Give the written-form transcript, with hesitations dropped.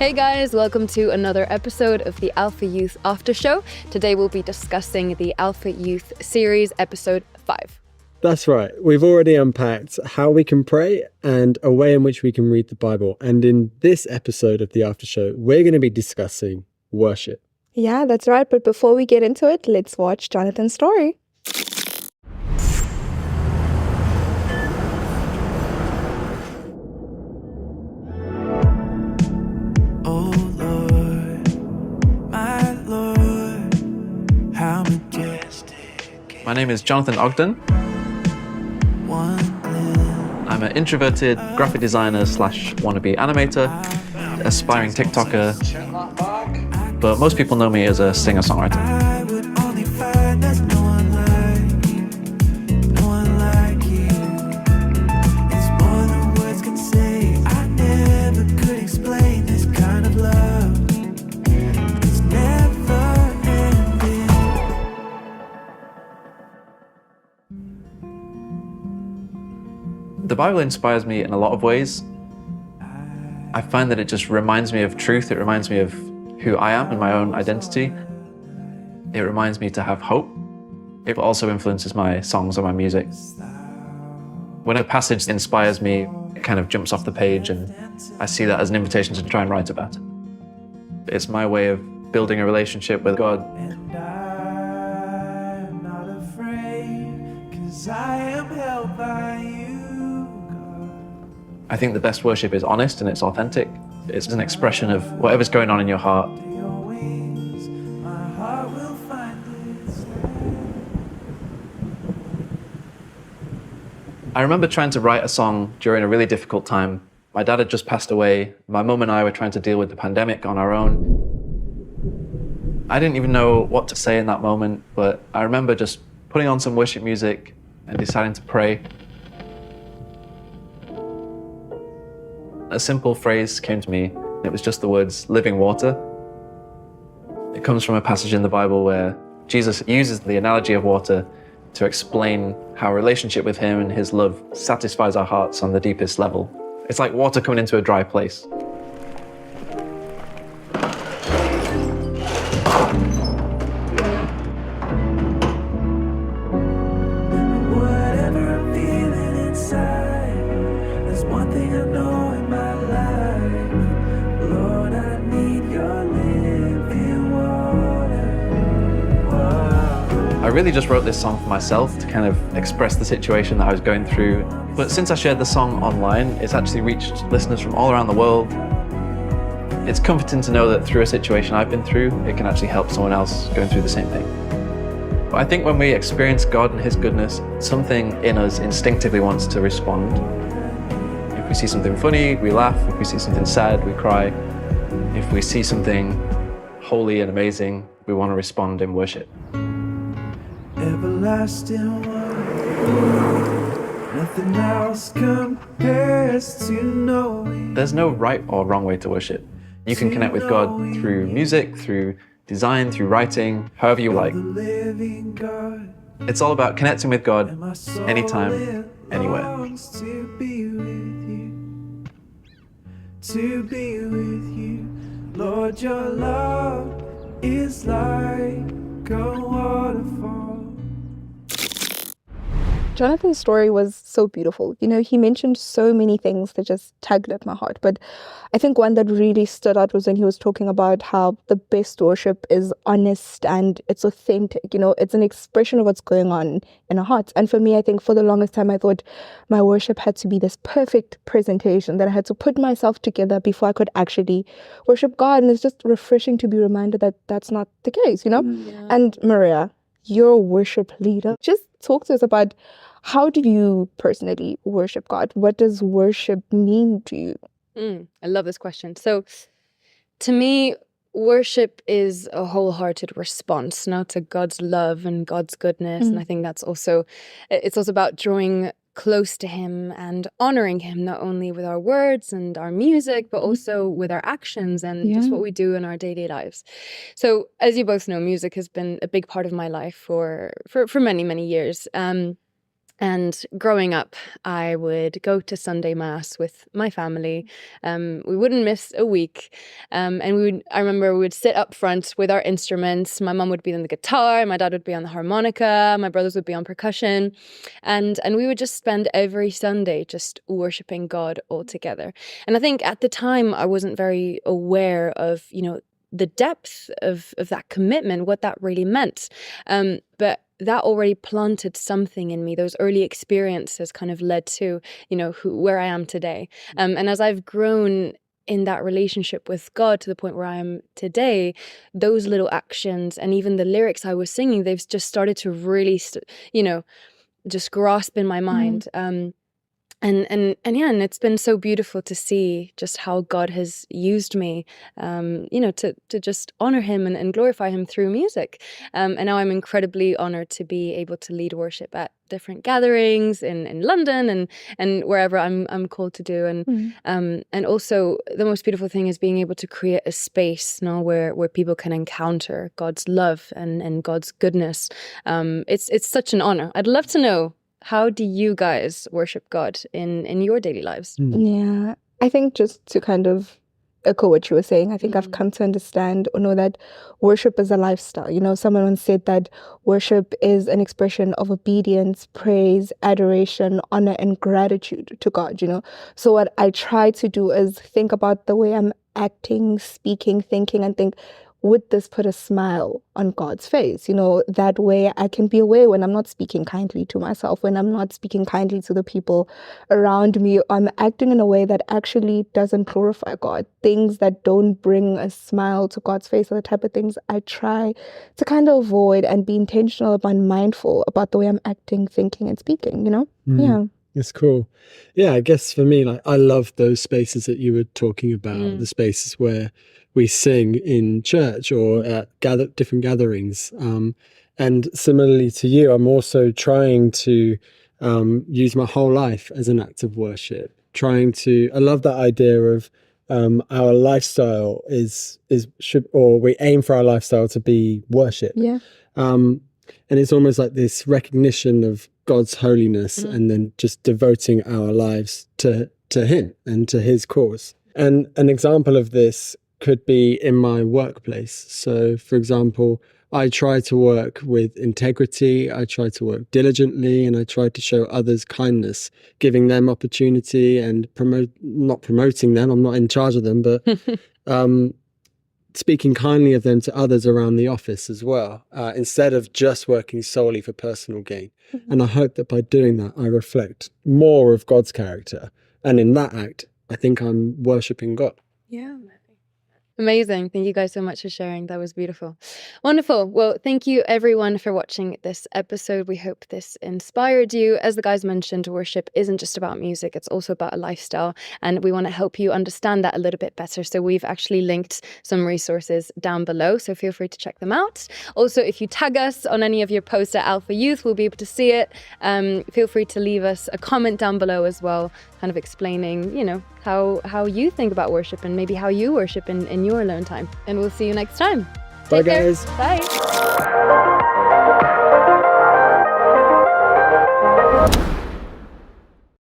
Hey guys, welcome to another episode of the Alpha Youth Aftershow. Today we'll be discussing the Alpha Youth series, episode 5. That's right. We've already unpacked how we can pray and a way in which we can read the Bible. And in this episode of the Aftershow, we're going to be discussing worship. Yeah, that's right. But before we get into it, let's watch Jonathan's story. My name is Jonathan Ogden. I'm an introverted graphic designer / wannabe animator, aspiring TikToker, but most people know me as a singer-songwriter. The Bible inspires me in a lot of ways. I find that it just reminds me of truth. It reminds me of who I am and my own identity. It reminds me to have hope. It also influences my songs or my music. When a passage inspires me, it kind of jumps off the page, and I see that as an invitation to try and write about it. It's my way of building a relationship with God. And I'm not afraid, 'cause I am held by you. I think the best worship is honest and it's authentic. It's an expression of whatever's going on in your heart. I remember trying to write a song during a really difficult time. My dad had just passed away. My mum and I were trying to deal with the pandemic on our own. I didn't even know what to say in that moment, but I remember just putting on some worship music and deciding to pray. A simple phrase came to me. It was just the words, living water. It comes from a passage in the Bible where Jesus uses the analogy of water to explain how a relationship with him and his love satisfies our hearts on the deepest level. It's like water coming into a dry place. I really just wrote this song for myself to kind of express the situation that I was going through. But since I shared the song online, it's actually reached listeners from all around the world. It's comforting to know that through a situation I've been through, it can actually help someone else going through the same thing. But I think when we experience God and his goodness, something in us instinctively wants to respond. If we see something funny, we laugh. If we see something sad, we cry. If we see something holy and amazing, we want to respond in worship. Everlasting one, nothing else compares to knowing. There's no right or wrong way to worship. You can connect with God through music, through design, through writing, however you like. It's all about connecting with God anytime, anywhere. To be with you, Lord, your love is like a waterfall. Jonathan's story was so beautiful. You know, he mentioned so many things that just tugged at my heart. But I think one that really stood out was when he was talking about how the best worship is honest and it's authentic. You know, it's an expression of what's going on in our hearts. And for me, I think for the longest time, I thought my worship had to be this perfect presentation, that I had to put myself together before I could actually worship God. And it's just refreshing to be reminded that that's not the case, you know? Yeah. And Maria, you're a worship leader. Just talk to us about, how do you personally worship God? What does worship mean to you? I love this question. So to me, worship is a wholehearted response now to God's love and God's goodness. And I think it's also about drawing close to him and honoring him, not only with our words and our music, but also with our actions and just what we do in our daily lives. So as you both know, music has been a big part of my life for many, many years. And growing up, I would go to Sunday Mass with my family. We wouldn't miss a week. And I remember we would sit up front with our instruments. My mum would be on the guitar, my dad would be on the harmonica, my brothers would be on percussion. And we would just spend every Sunday just worshiping God all together. And I think at the time, I wasn't very aware of, the depth of that commitment, what that really meant. But that already planted something in me. Those early experiences kind of led to, where I am today. And as I've grown in that relationship with God to the point where I am today, those little actions and even the lyrics I was singing, they've just started to really, just grasp in my mind. And it's been so beautiful to see just how God has used me, to just honor him and glorify him through music. And now I'm incredibly honored to be able to lead worship at different gatherings in London and wherever I'm called to do. And also the most beautiful thing is being able to create a space where people can encounter God's love and God's goodness. It's such an honor. I'd love to know, how do you guys worship God in your daily lives? Yeah, I think just to kind of echo what you were saying, I think I've come to understand or know that worship is a lifestyle. Someone once said that worship is an expression of obedience, praise, adoration, honor, and gratitude to God, So what I try to do is think about the way I'm acting, speaking, thinking, and think, would this put a smile on God's face? That way I can be aware when I'm not speaking kindly to myself, when I'm not speaking kindly to the people around me, I'm acting in a way that actually doesn't glorify God. Things that don't bring a smile to God's face are the type of things I try to kind of avoid and be intentional about, mindful about the way I'm acting, thinking, and speaking, Yeah. It's cool. Yeah, I guess for me, I love those spaces that you were talking about, the spaces where we sing in church or at different gatherings. And similarly to you, I'm also trying to use my whole life as an act of worship. I love that idea of our lifestyle we aim for our lifestyle to be worship. Yeah. And it's almost like this recognition of God's holiness and then just devoting our lives to him and to his cause. And an example of this could be in my workplace. So, for example, I try to work with integrity, I try to work diligently, and I try to show others kindness, giving them opportunity and not promoting them, I'm not in charge of them, but speaking kindly of them to others around the office as well, instead of just working solely for personal gain. And I hope that by doing that, I reflect more of God's character. And in that act, I think I'm worshipping God. Yeah. Amazing. Thank you guys so much for sharing. That was beautiful. Wonderful. Well, thank you everyone for watching this episode. We hope this inspired you. As the guys mentioned, worship isn't just about music. It's also about a lifestyle. And we want to help you understand that a little bit better. So we've actually linked some resources down below. So feel free to check them out. Also, if you tag us on any of your posts at Alpha Youth, we'll be able to see it. Feel free to leave us a comment down below as well, kind of explaining, how you think about worship and maybe how you worship in your alone time. And we'll see you next time. Bye, Take care. guys. Bye.